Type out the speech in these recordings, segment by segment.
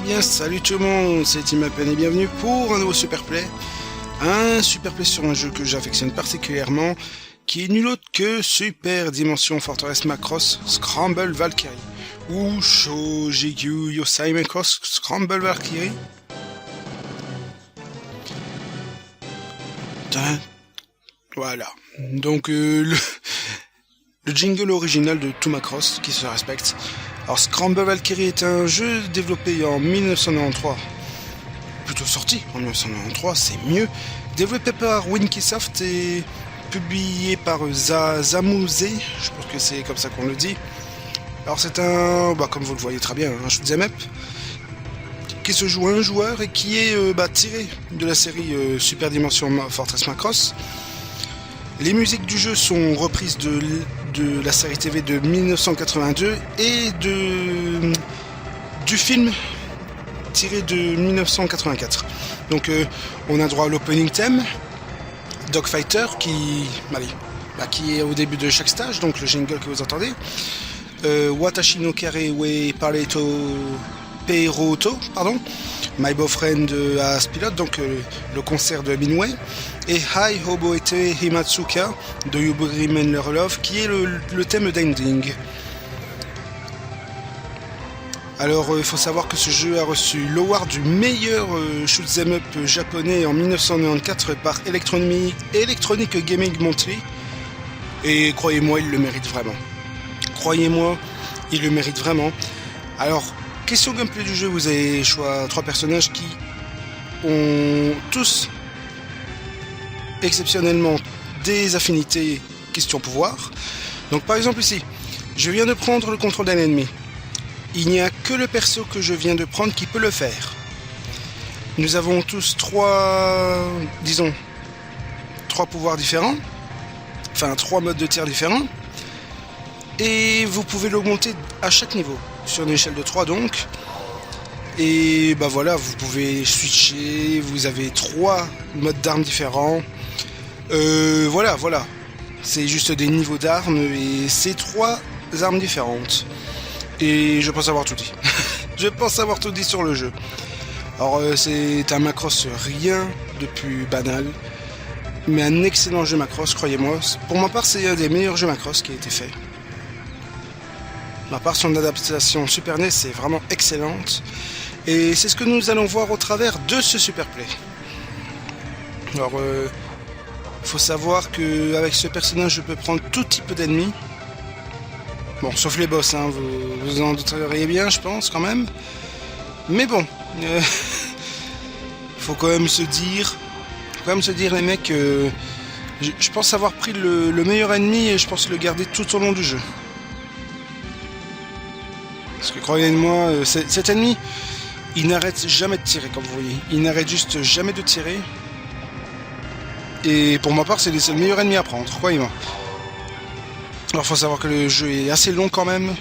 bien, salut tout le monde, c'est Timapen et bienvenue pour un nouveau Superplay. Un Superplay sur un jeu que j'affectionne particulièrement, qui est nul autre que Super Dimension Fortress Macross Scramble Valkyrie. Ou Shōjigyu Yosai Macross Scramble Valkyrie. Voilà, donc le jingle original de tout Macross qui se respecte. Alors Scramble Valkyrie est un jeu développé en 1993, plutôt sorti en 1993, c'est mieux, développé par Winkysoft et publié par Zamuse, je pense que c'est comme ça qu'on le dit. Alors c'est un, comme vous le voyez très bien, un shoot'em up qui se joue à un joueur et qui est tiré de la série Super Dimension Fortress Macross. Les musiques du jeu sont reprises de la série TV de 1982 et du film tiré de 1984. Donc on a droit à l'opening theme, Dogfighter, qui est au début de chaque stage, donc le jingle que vous entendez. Watashi no Kare we Peroto, My Boyfriend as Pilot, donc le concert de Minway, et Hi Hoboete Himatsuka de You Remember Love, qui est le thème d'ending. Alors il faut savoir que ce jeu a reçu l'award du meilleur shoot'em up japonais en 1994 par Electronic Gaming Monthly, et croyez-moi, il le mérite vraiment. Alors, question gameplay du jeu, vous avez choix 3 personnages qui ont tous exceptionnellement des affinités question pouvoir. Donc par exemple ici, je viens de prendre le contrôle d'un ennemi. Il n'y a que le perso que je viens de prendre qui peut le faire. Nous avons tous 3 pouvoirs différents, enfin 3 modes de tir différents, et vous pouvez l'augmenter à chaque niveau, sur une échelle de 3 donc. Et voilà, vous pouvez switcher, vous avez 3 modes d'armes différents. Voilà, c'est juste des niveaux d'armes et c'est 3 armes différentes. Et je pense avoir tout dit. Je pense avoir tout dit sur le jeu. Alors c'est un Macross rien de plus banal, mais un excellent jeu Macross, croyez-moi. Pour ma part, c'est un des meilleurs jeux Macross qui a été fait. À part son adaptation Super NES, c'est vraiment excellente. Et c'est ce que nous allons voir au travers de ce Superplay. Alors, faut savoir qu'avec ce personnage, je peux prendre tout type d'ennemis. Bon, sauf les boss, hein, vous en douteriez bien, je pense, quand même. Mais bon, faut quand même se dire, les mecs, je pense avoir pris le meilleur ennemi et je pense le garder tout au long du jeu. Parce que croyez-moi, cet ennemi, il n'arrête jamais de tirer, comme vous voyez. Il n'arrête juste jamais de tirer. Et pour ma part, c'est le meilleur ennemi à prendre, croyez-moi. Alors, il faut savoir que le jeu est assez long quand même.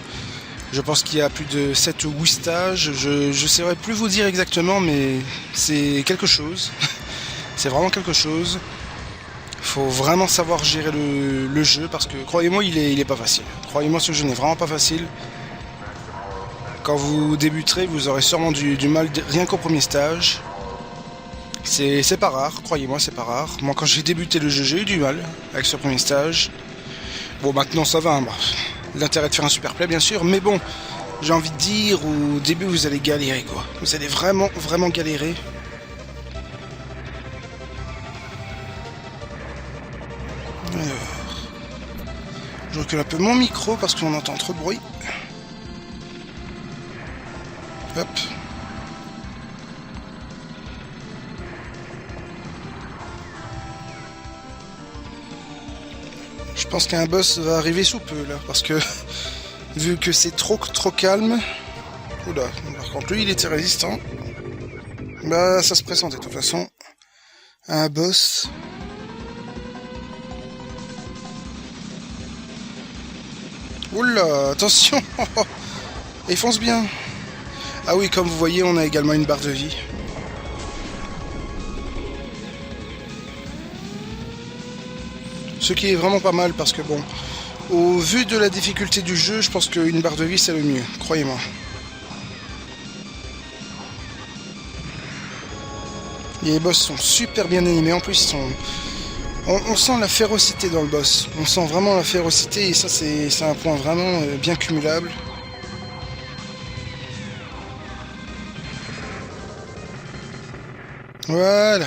Je pense qu'il y a plus de 7 ou 8 stages. Je ne saurais plus vous dire exactement, mais c'est quelque chose. C'est vraiment quelque chose. Il faut vraiment savoir gérer le jeu, parce que, croyez-moi, il est pas facile. Croyez-moi, ce jeu n'est vraiment pas facile. Quand vous débuterez, vous aurez sûrement du mal rien qu'au premier stage. C'est pas rare, croyez-moi, c'est pas rare. Moi, quand j'ai débuté le jeu, j'ai eu du mal avec ce premier stage. Bon, maintenant ça va, l'intérêt de faire un Superplay, bien sûr, mais bon, j'ai envie de dire, au début, vous allez galérer, quoi. Vous allez vraiment, vraiment galérer. Alors, je recule un peu mon micro parce qu'on entend trop de bruit. Hop. Je pense qu'un boss va arriver sous peu là, parce que vu que c'est trop calme. Oula, par contre lui il était résistant. Ça se présentait de toute façon. Un boss. Oula, attention. Il fonce bien. Ah oui, comme vous voyez, on a également une barre de vie. Ce qui est vraiment pas mal parce que bon, au vu de la difficulté du jeu, je pense qu'une barre de vie c'est le mieux, croyez-moi. Les boss sont super bien animés, en plus ils sont... On sent la férocité dans le boss, on sent vraiment la férocité et ça c'est un point vraiment bien cumulable. Voilà.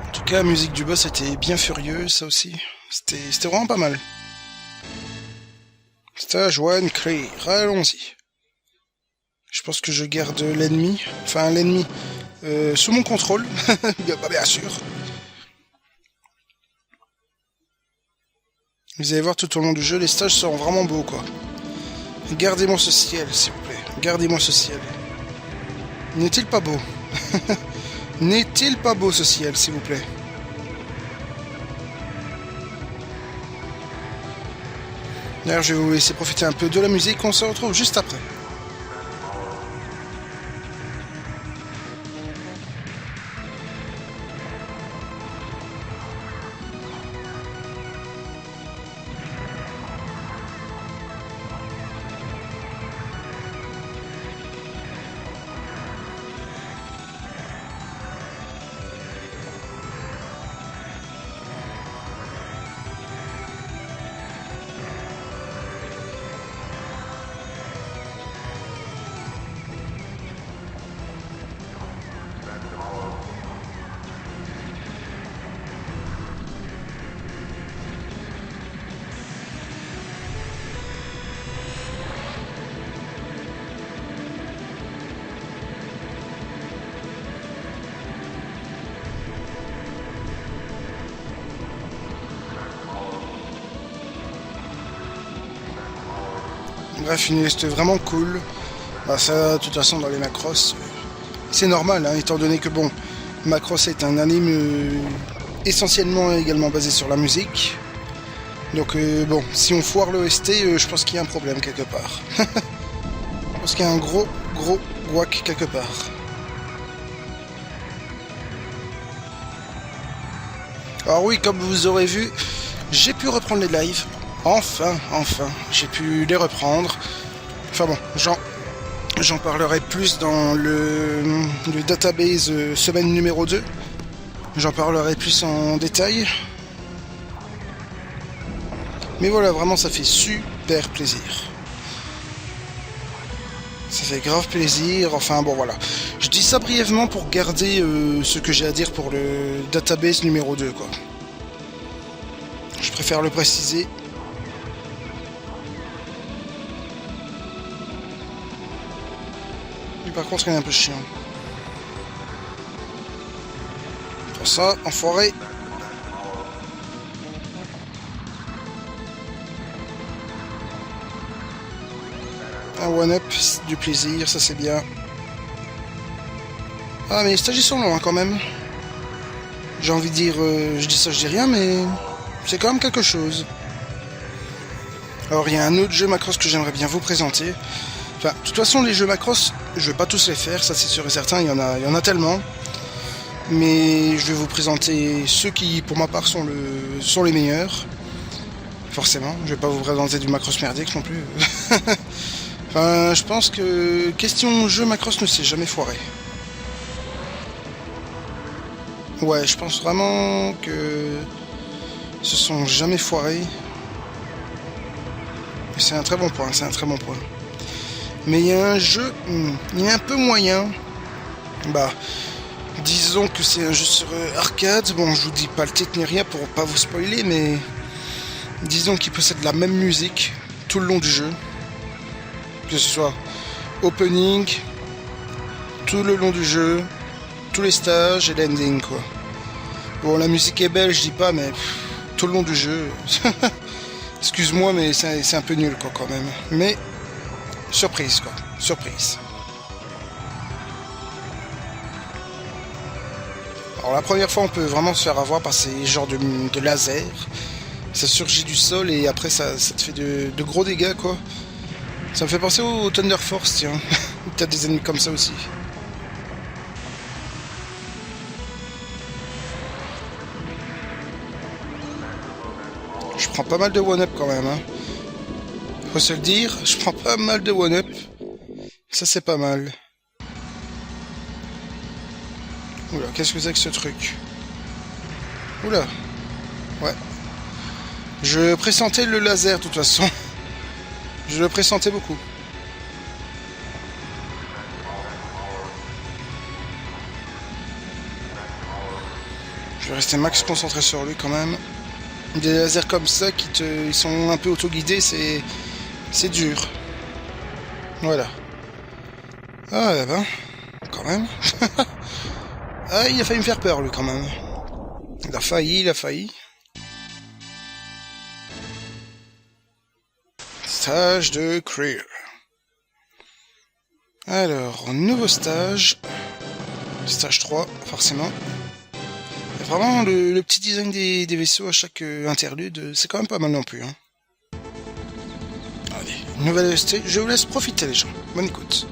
En tout cas, la musique du boss était bien furieuse, ça aussi. C'était vraiment pas mal. Stage 1 clear, allons-y. Je pense que je garde l'ennemi, enfin l'ennemi, sous mon contrôle, bien sûr. Vous allez voir tout au long du jeu, les stages seront vraiment beaux, quoi. Gardez-moi ce ciel, s'il vous plaît. Gardez-moi ce ciel. N'est-il pas beau? N'est-il pas beau ce ciel, s'il vous plaît? D'ailleurs, je vais vous laisser profiter un peu de la musique, on se retrouve juste après. Bref, une liste vraiment cool. Bah ça, de toute façon, dans les Macross, c'est normal, hein, étant donné que, bon, Macross est un anime essentiellement également basé sur la musique. Donc, bon, si on foire l'OST, je pense qu'il y a un problème quelque part. Je pense qu'il y a un gros guac quelque part. Alors oui, comme vous aurez vu, j'ai pu reprendre les lives. Enfin, j'ai pu les reprendre. Enfin bon, j'en parlerai plus dans le database semaine numéro 2. J'en parlerai plus en détail. Mais voilà, vraiment, ça fait super plaisir. Ça fait grave plaisir. Enfin bon, voilà. Je dis ça brièvement pour garder ce que j'ai à dire pour le database numéro 2, quoi. Je préfère le préciser. Par contre, il est un peu chiant. Pour ça, enfoiré. Un one-up, du plaisir, ça c'est bien. Ah, mais les stages ils sont longs hein, quand même. J'ai envie de dire, je dis ça, je dis rien, mais c'est quand même quelque chose. Alors, il y a un autre jeu Macross que j'aimerais bien vous présenter. Enfin, de toute façon, les jeux Macross, je vais pas tous les faire, ça c'est sûr et certain, il y en a tellement. Mais je vais vous présenter ceux qui, pour ma part, sont les meilleurs. Forcément, je vais pas vous présenter du Macross merdique non plus. Enfin, je pense que question jeu Macross ne s'est jamais foiré. Ouais, je pense vraiment que se sont jamais foirés. C'est un très bon point, c'est un très bon point. Mais il y a un jeu, il est un peu moyen. Bah, disons que c'est un jeu sur arcade. Bon, je vous dis pas le titre ni rien pour pas vous spoiler, mais disons qu'il possède la même musique tout le long du jeu. Que ce soit opening, tout le long du jeu, tous les stages et l'ending, quoi. Bon, la musique est belle, je dis pas, mais tout le long du jeu... Excuse-moi, mais c'est un peu nul, quoi, quand même. Mais... surprise, quoi. Surprise. Alors la première fois on peut vraiment se faire avoir par ces genres de laser. Ça surgit du sol et après ça te fait de gros dégâts quoi. Ça me fait penser au Thunder Force tiens. T'as des ennemis comme ça aussi. Je prends pas mal de one-up quand même hein. Faut se le dire, je prends pas mal de one-up. Ça c'est pas mal. Oula, qu'est-ce que c'est que ce truc? Oula. Ouais. Je pressentais le laser, de toute façon. Je le pressentais beaucoup. Je vais rester max concentré sur lui quand même. Des lasers comme ça ils sont un peu auto-guidés, c'est dur. Voilà. Ah là ben, quand même. Ah, il a failli me faire peur lui quand même. Il a failli. Stage de Creer. Alors, nouveau stage. Stage 3, forcément. Et vraiment, le petit design des vaisseaux à chaque interlude, c'est quand même pas mal non plus. Hein. Allez, nouvelle stage. Je vous laisse profiter les gens. Bonne écoute.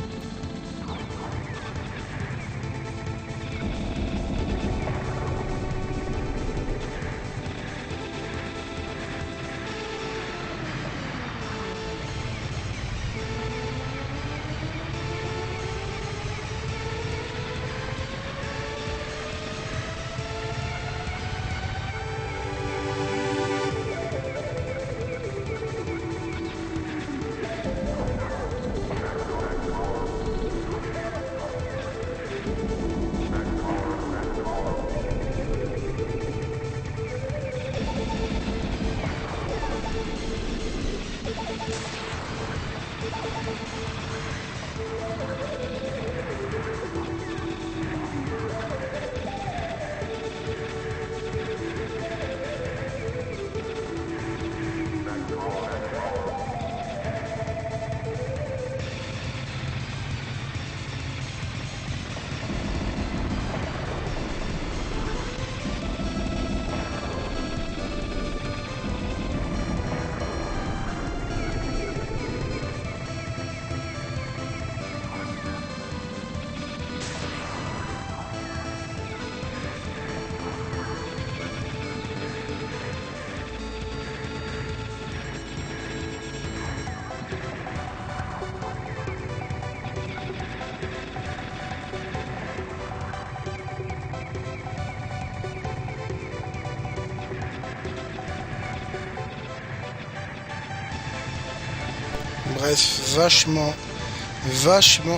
Bref, vachement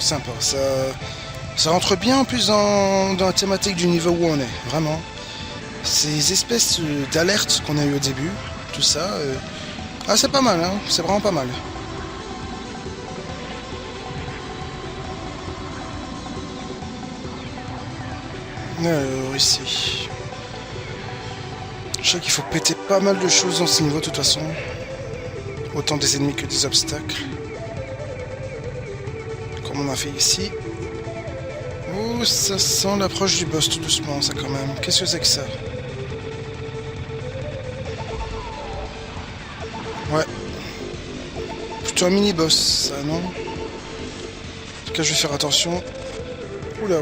sympa. Ça rentre bien en plus dans la thématique du niveau où on est, vraiment. Ces espèces d'alertes qu'on a eu au début, tout ça, ah c'est pas mal, hein, c'est vraiment pas mal. Alors ici, je sais qu'il faut péter pas mal de choses dans ce niveau de toute façon. Autant des ennemis que des obstacles. Comme on a fait ici. Oh, ça sent l'approche du boss tout doucement, ça quand même. Qu'est-ce que c'est que ça? Ouais. Plutôt un mini-boss, ça, non? En tout cas, je vais faire attention. Oula.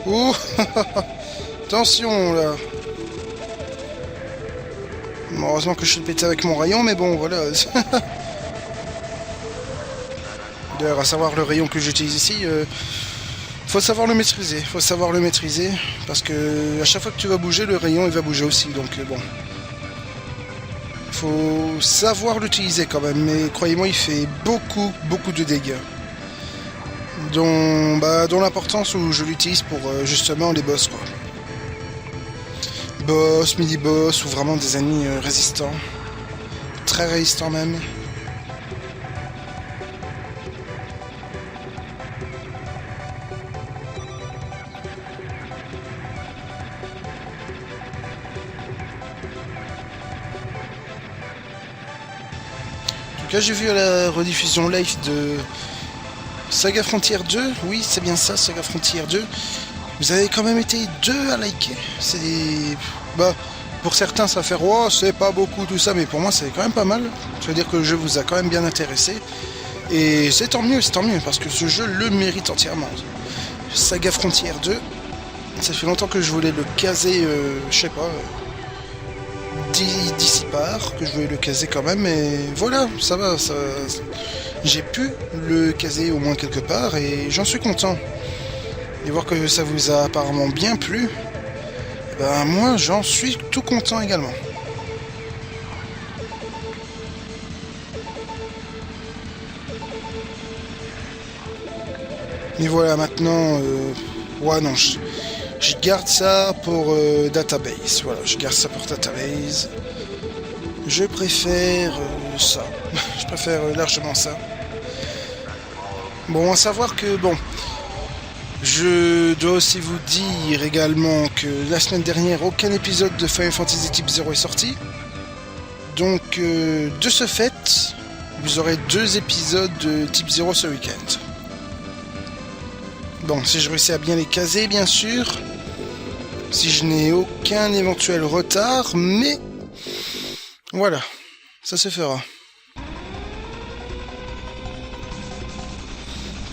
Ouh. Attention, là. Bon, heureusement que je suis pété avec mon rayon, mais bon, voilà. D'ailleurs, à savoir le rayon que j'utilise ici, faut savoir le maîtriser. Parce que à chaque fois que tu vas bouger, le rayon il va bouger aussi. Donc bon, faut savoir l'utiliser quand même. Mais croyez-moi, il fait beaucoup de dégâts. Dont l'importance où je l'utilise pour justement les boss, quoi. Boss, mini-boss ou vraiment des ennemis résistants. Très résistants même. En tout cas, j'ai vu à la rediffusion live de Saga Frontier 2. Oui, c'est bien ça, Saga Frontier 2. Vous avez quand même été 2 à liker. C'est des... Bah, pour certains, ça fait « Oh, c'est pas beaucoup, tout ça », mais pour moi, c'est quand même pas mal. Ça veut dire que le jeu vous a quand même bien intéressé. Et c'est tant mieux, parce que ce jeu le mérite entièrement. Saga Frontier 2, ça fait longtemps que je voulais le caser, je sais pas, d'ici part, que je voulais le caser quand même, et voilà, ça va, j'ai pu le caser au moins quelque part, et j'en suis content. et voir que ça vous a apparemment bien plu, ben moi j'en suis tout content également. Et voilà, maintenant, ouais non, je garde ça pour database. Voilà, je garde ça pour database. Je préfère ça. Je préfère largement ça. Bon, à savoir que, bon, je dois aussi vous dire également que la semaine dernière, aucun épisode de Final Fantasy Type 0 est sorti. Donc, de ce fait, vous aurez 2 épisodes de Type 0 ce week-end. Bon, si je réussis à bien les caser, bien sûr. Si je n'ai aucun éventuel retard, mais voilà, ça se fera.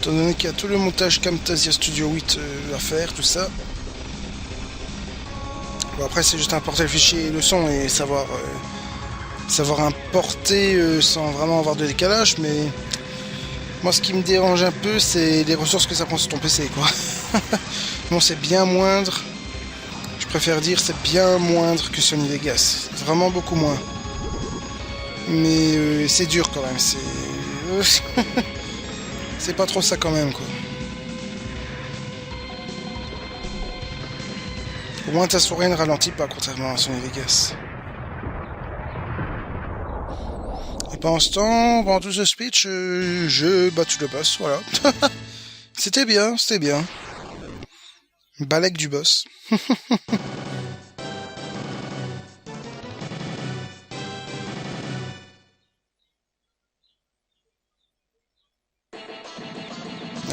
Étant donné qu'il y a tout le montage Camtasia Studio 8 à faire, tout ça. Bon, après, c'est juste importer le fichier et le son et savoir importer sans vraiment avoir de décalage, mais moi, ce qui me dérange un peu, c'est les ressources que ça prend sur ton PC, quoi. Bon, c'est bien moindre. Je préfère dire c'est bien moindre que Sony Vegas. Vraiment beaucoup moins. Mais c'est dur quand même. C'est pas trop ça quand même, quoi. Au moins ta souris ne ralentit pas, contrairement à Sony Vegas. Et pendant ce temps, pendant tout ce speech, je battu le boss, voilà. C'était bien, c'était bien. Balek du boss.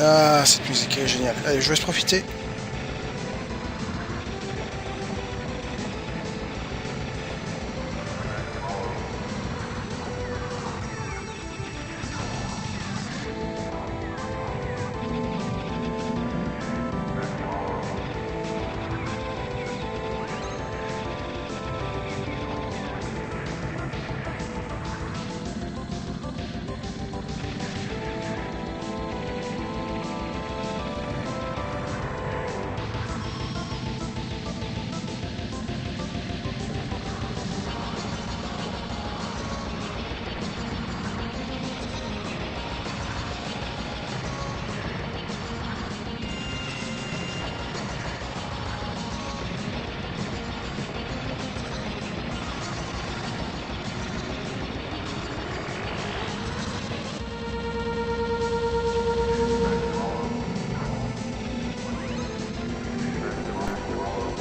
Ah, cette musique est géniale. Allez, je vais se profiter.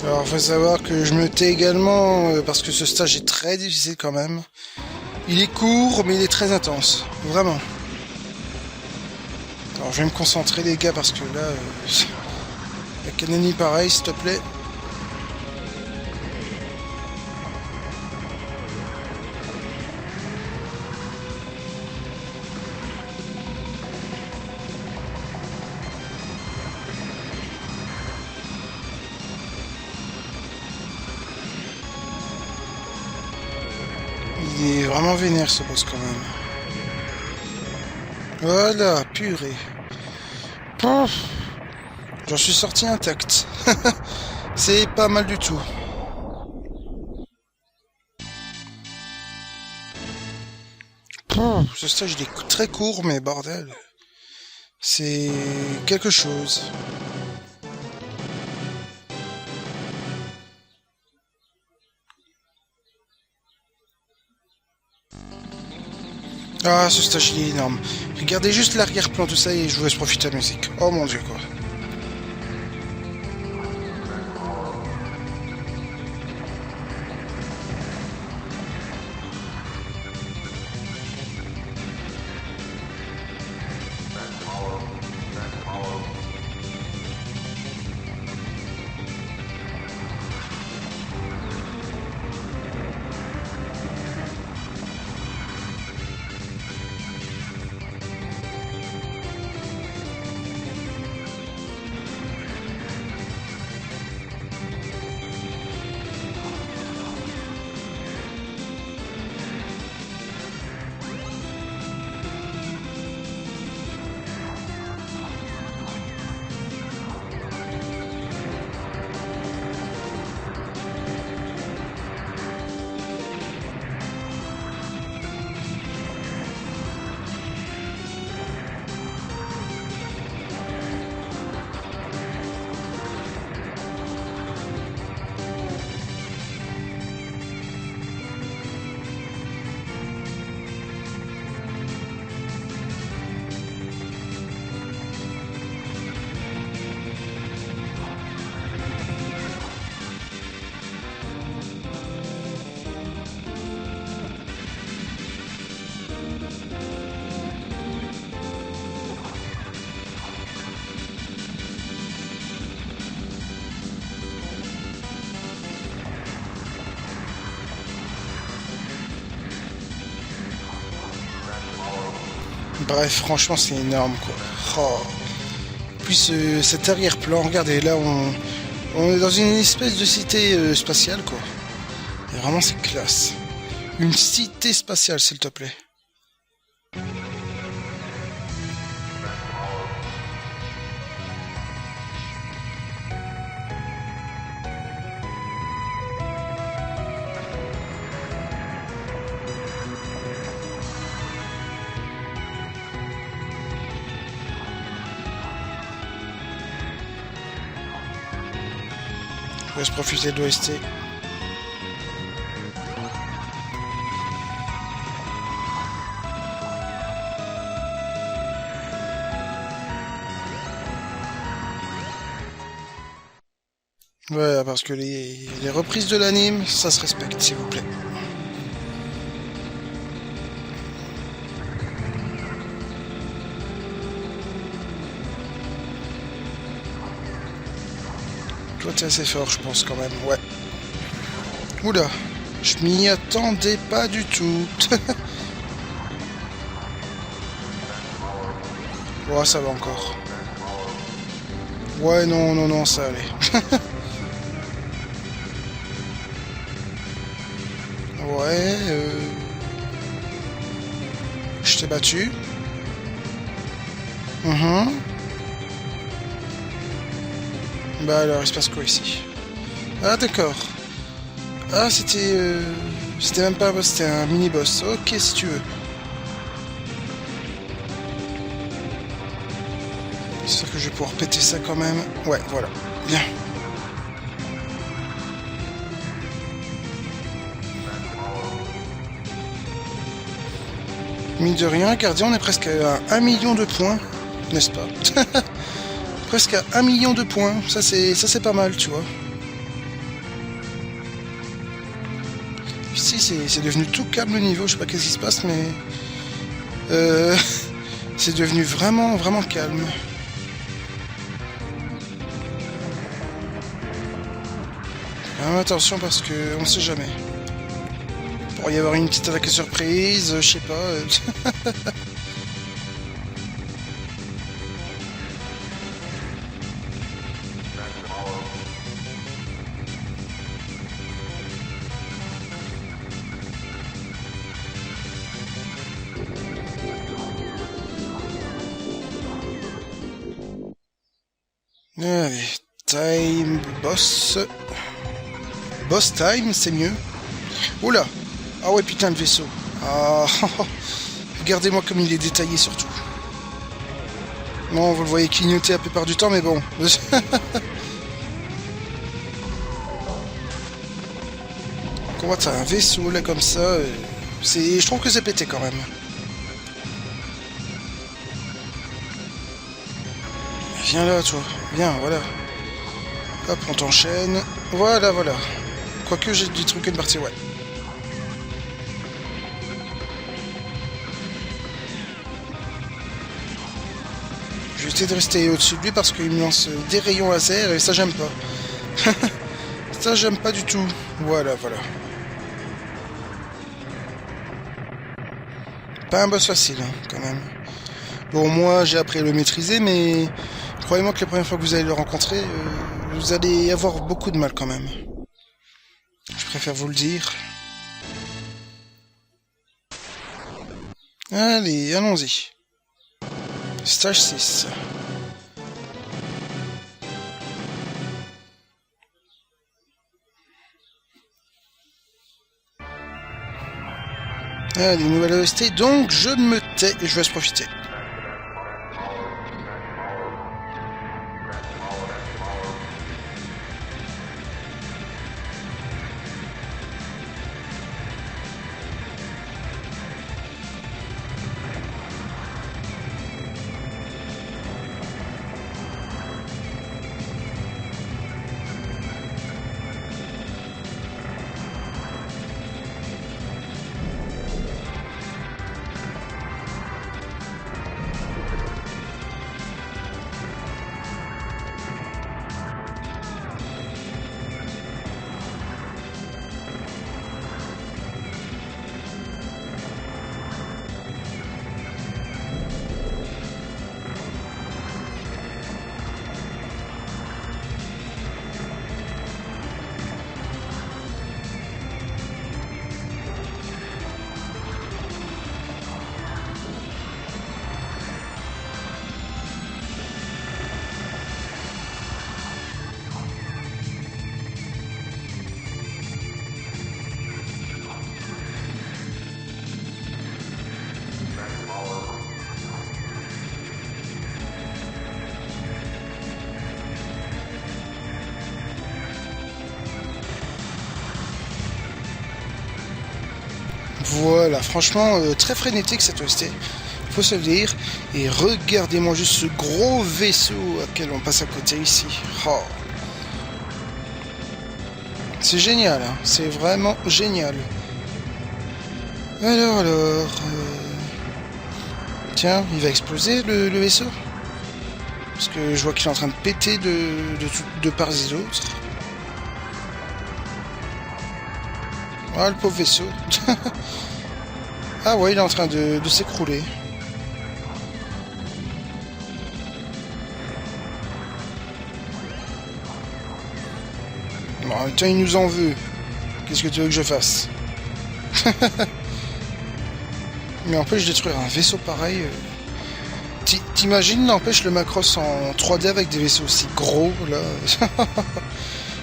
Alors, faut savoir que je me tais également parce que ce stage est très difficile quand même. Il est court, mais il est très intense. Vraiment. Alors, je vais me concentrer, les gars, parce que là... la Kanani, pareil, s'il te plaît. Il est vraiment vénère, ce boss, quand même. Voilà, purée. Pouf. J'en suis sorti intact. C'est pas mal du tout. Pouf. Ce stage il est très court, mais bordel. C'est quelque chose. Ah, ce stage il est énorme. Regardez juste l'arrière-plan, tout ça, et je vous laisse profiter de la musique. Oh mon dieu, quoi. Bref, franchement, c'est énorme, quoi. Oh. Puis cet arrière-plan, regardez, là, on est dans une espèce de cité spatiale, quoi. Et vraiment, c'est classe. Une cité spatiale, s'il te plaît. Je vais se profiter de l'OST. Ouais, parce que les reprises de l'anime, ça se respecte, s'il vous plaît. Toi, t'es assez fort, je pense, quand même. Ouais. Oula, je m'y attendais pas du tout. Ouais, ça va encore. Ouais, non, non, non, ça allait. Ouais, je t'ai battu. Bah alors, il se passe quoi ici? Ah, d'accord. Ah, c'était même pas un boss, c'était un mini-boss. Ok, si tu veux. J'espère que je vais pouvoir péter ça quand même. Ouais, voilà. Bien. Mine de rien, gardien, on est presque à 1 million de points, n'est-ce pas? Presque à 1 million de points. Ça, c'est pas mal, tu vois. Ici, c'est devenu tout calme le niveau. Je sais pas qu'est-ce qui se passe, mais... c'est devenu vraiment, vraiment calme. Attention parce que on sait jamais. Il pourrait y avoir une petite attaque surprise, je sais pas. Allez, time boss. Boss time, c'est mieux. Oula. Ah ouais, putain, le vaisseau. Ah, regardez-moi comme il est détaillé, surtout. Bon, vous le voyez clignoter la plupart du temps, mais bon. Quand on voit t'as un vaisseau, là, comme ça, je trouve que c'est pété, quand même. Viens là, toi. Viens, voilà. Hop, on t'enchaîne. Voilà, voilà. Quoique j'ai des trucs à une partie, ouais. Je vais essayer de rester au-dessus de lui parce qu'il me lance des rayons laser et ça j'aime pas. Ça j'aime pas du tout. Voilà, voilà. Pas un boss facile, hein, quand même. Bon, moi j'ai appris à le maîtriser, mais croyez-moi que la première fois que vous allez le rencontrer, vous allez avoir beaucoup de mal quand même. Je préfère vous le dire. Allez, allons-y. Stage 6. Allez, nouvelle OST, donc je me tais et je vais se profiter. Voilà, franchement, très frénétique cette OST, faut se le dire. Et regardez-moi juste ce gros vaisseau auquel on passe à côté ici. Oh. C'est génial, hein, c'est vraiment génial. Alors... Tiens, il va exploser le vaisseau. Parce que je vois qu'il est en train de péter de part et d'autre. Ah, le pauvre vaisseau. Ah ouais, il est en train de s'écrouler. Bon, en même temps, il nous en veut. Qu'est-ce que tu veux que je fasse? Mais n'empêche détruire un vaisseau pareil. T'imagines, n'empêche le Macross en 3D avec des vaisseaux aussi gros là.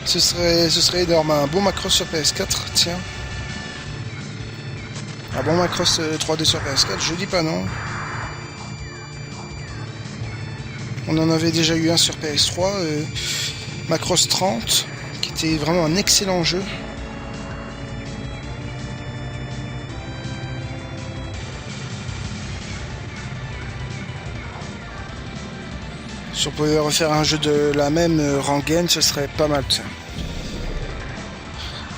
ce serait énorme. Un bon Macross sur PS4, tiens. Un bon Macross 3D sur PS4, je dis pas non. On en avait déjà eu un sur PS3, Macross 30, qui était vraiment un excellent jeu. Si on pouvait refaire un jeu de la même rengaine, ce serait pas mal ça.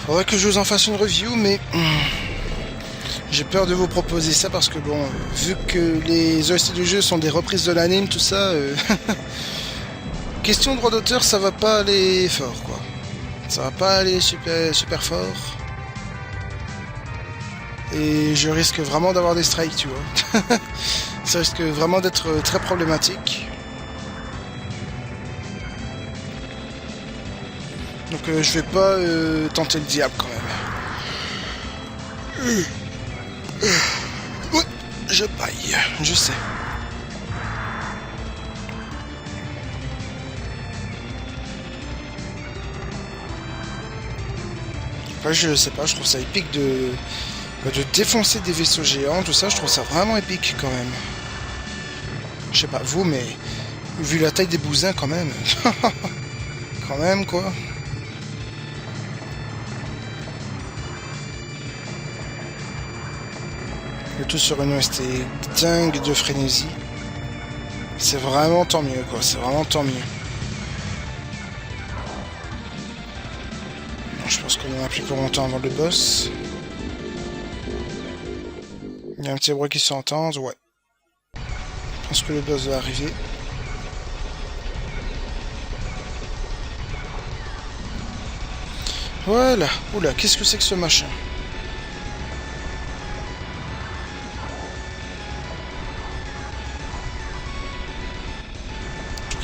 Faudrait que je vous en fasse une review, mais j'ai peur de vous proposer ça parce que bon, vu que les OST du jeu sont des reprises de l'anime, tout ça, question droit d'auteur, ça va pas aller fort quoi. Ça va pas aller super fort. Et je risque vraiment d'avoir des strikes, tu vois. Ça risque vraiment d'être très problématique. Donc je vais pas tenter le diable quand même. Ouais, je paille, je sais. Enfin, je sais pas, je trouve ça épique de défoncer des vaisseaux géants, tout ça, je trouve ça vraiment épique quand même. Je sais pas vous, mais vu la taille des bousins quand même. Quand même quoi. Le tout sur une OST dingue de frénésie. C'est vraiment tant mieux quoi, c'est vraiment tant mieux. Bon, je pense qu'on en a plus pour longtemps avant le boss. Il y a un petit bruit qui s'entend, ouais. Je pense que le boss va arriver. Voilà. Oula, qu'est-ce que c'est que ce machin?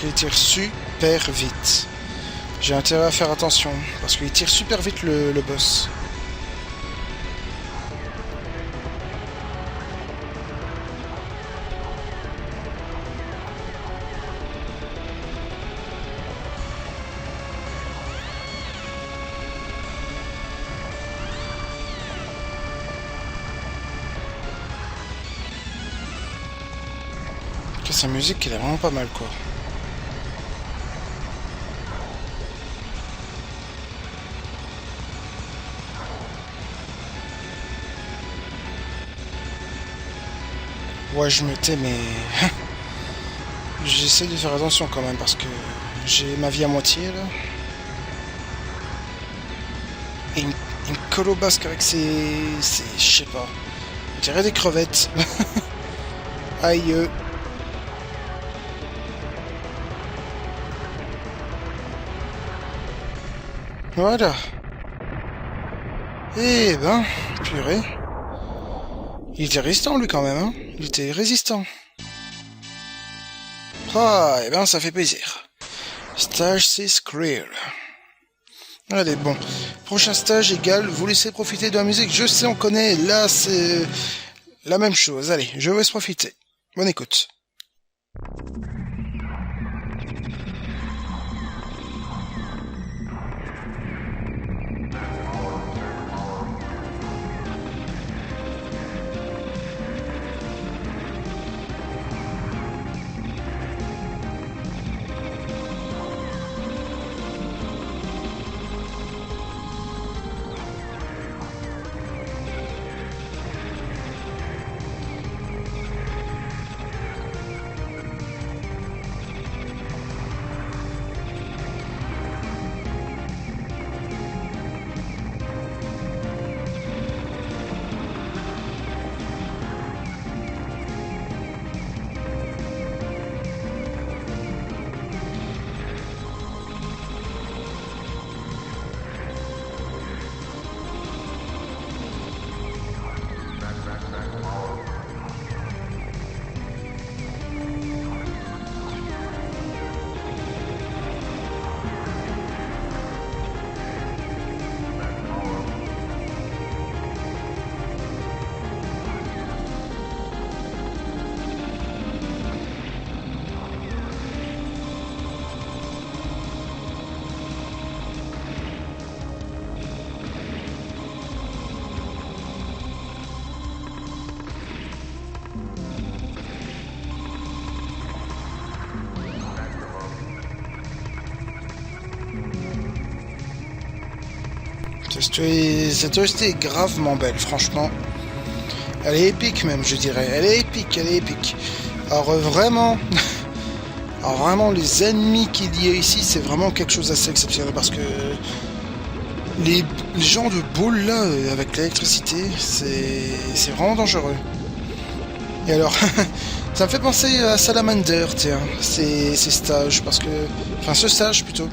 Il tire super vite. J'ai intérêt à faire attention, parce qu'il tire super vite le boss. Sa musique, elle est vraiment pas mal quoi. Ouais, je me tais, mais j'essaie de faire attention quand même parce que j'ai ma vie à moitié là. Et il me colle au basque avec je sais pas. On dirait des crevettes. Aïe. Voilà. Eh ben, purée. Il était résistant lui quand même, hein. Il était résistant. Ah, eh ben ça fait plaisir. Stage 6 clear. Allez, bon. Prochain stage égal, vous laissez profiter de la musique. Je sais, on connaît. Là, c'est la même chose. Allez, je vous laisse profiter. Bonne écoute. Cette OST est gravement belle, franchement. Elle est épique même, je dirais. Elle est épique. Alors vraiment, les ennemis qu'il y a ici, c'est vraiment quelque chose d'assez exceptionnel parce que les gens de boules là, avec l'électricité, c'est vraiment dangereux. Et alors, ça me fait penser à Salamander, tiens, ces stages, parce que... Enfin, ce stage plutôt.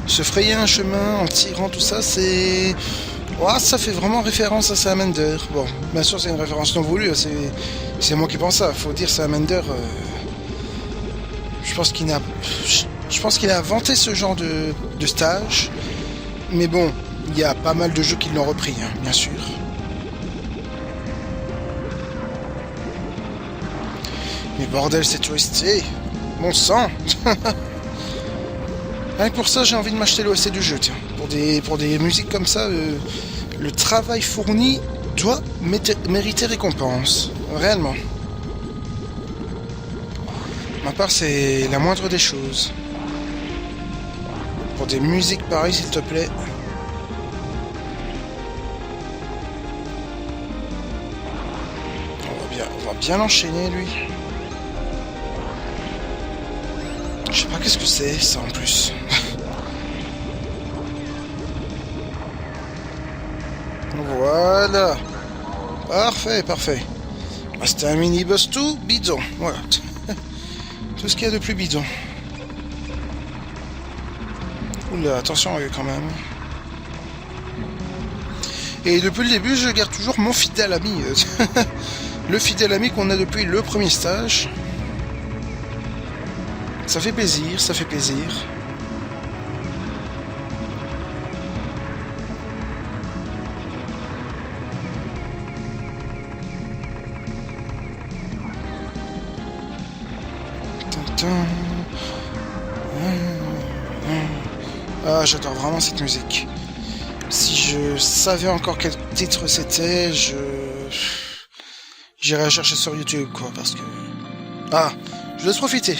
Se frayer un chemin en tirant tout ça, c'est... Ouais, ça fait vraiment référence à Salamander. Bon, bien sûr, c'est une référence non voulue, c'est moi qui pense ça. Faut dire Salamander... Je pense qu'il a inventé ce genre de stage. Mais bon, il y a pas mal de jeux qui l'ont repris, hein, bien sûr. Mais bordel, cette OST, mon sang. Rien que pour ça, j'ai envie de m'acheter l'OST du jeu, tiens. Pour des musiques comme ça, le travail fourni doit mériter récompense. Réellement. Ma part, c'est la moindre des choses. Pour des musiques pareilles, s'il te plaît. On va bien l'enchaîner, lui. Je sais pas qu'est-ce que c'est, ça, en plus. Voilà. Parfait. Bah, c'était un mini-boss tout bidon. Voilà. Tout ce qu'il y a de plus bidon. Oula, attention quand même. Et depuis le début, je garde toujours mon fidèle ami. Le fidèle ami qu'on a depuis le premier stage. Ça fait plaisir. Ah, j'adore vraiment cette musique. Si je savais encore quel titre c'était, j'irais chercher sur YouTube, quoi, parce que... Ah, je laisse profiter.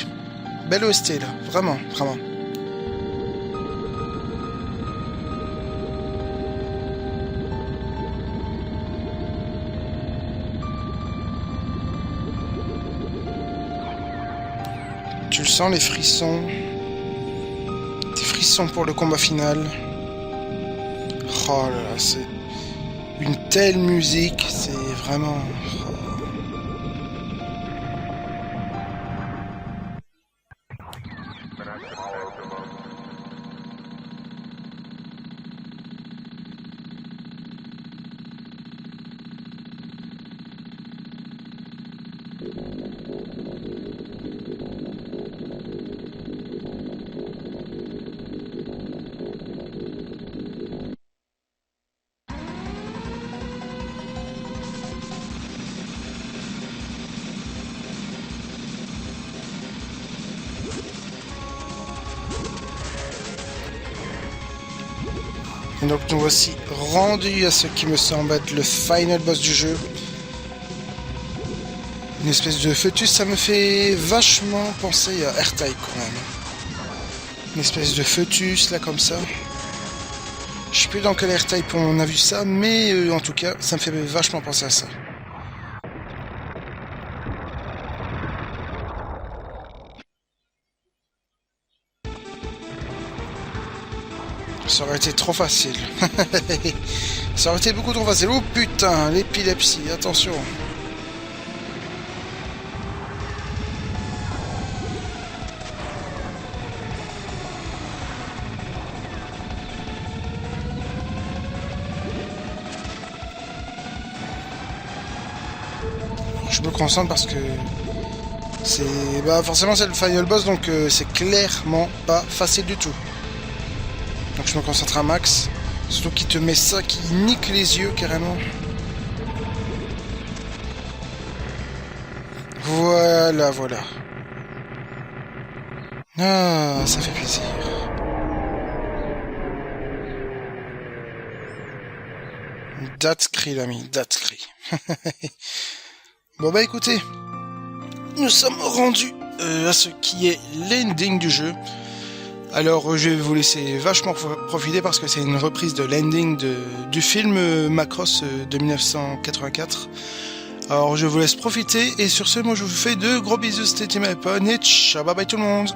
Belle OST, là. Vraiment. Tu le sens, les frissons. Des frissons pour le combat final. Oh là là, c'est une telle musique, c'est vraiment... Et donc nous voici rendus à ce qui me semble être le final boss du jeu. Une espèce de fœtus, ça me fait vachement penser à R-Type quand même. Une espèce de fœtus là comme ça. Je sais plus dans quel R-Type on a vu ça, mais en tout cas ça me fait vachement penser à ça. Ça aurait été trop facile. Ça aurait été beaucoup trop facile. Oh putain, l'épilepsie, attention. Je me concentre parce que c'est... Bah forcément c'est le final boss, donc c'est clairement pas facile du tout. Donc je me concentre à max. Surtout qu'il te met ça qui nique les yeux carrément. Voilà. Ah, ça fait plaisir. Date cri l'ami, date cri. Bon bah écoutez, nous sommes rendus à ce qui est l'ending du jeu. Alors je vais vous laisser vachement profiter parce que c'est une reprise de l'ending du film Macross de 1984. Alors je vous laisse profiter et sur ce moi je vous fais de gros bisous, c'était Team iPhone et ciao bye bye tout le monde.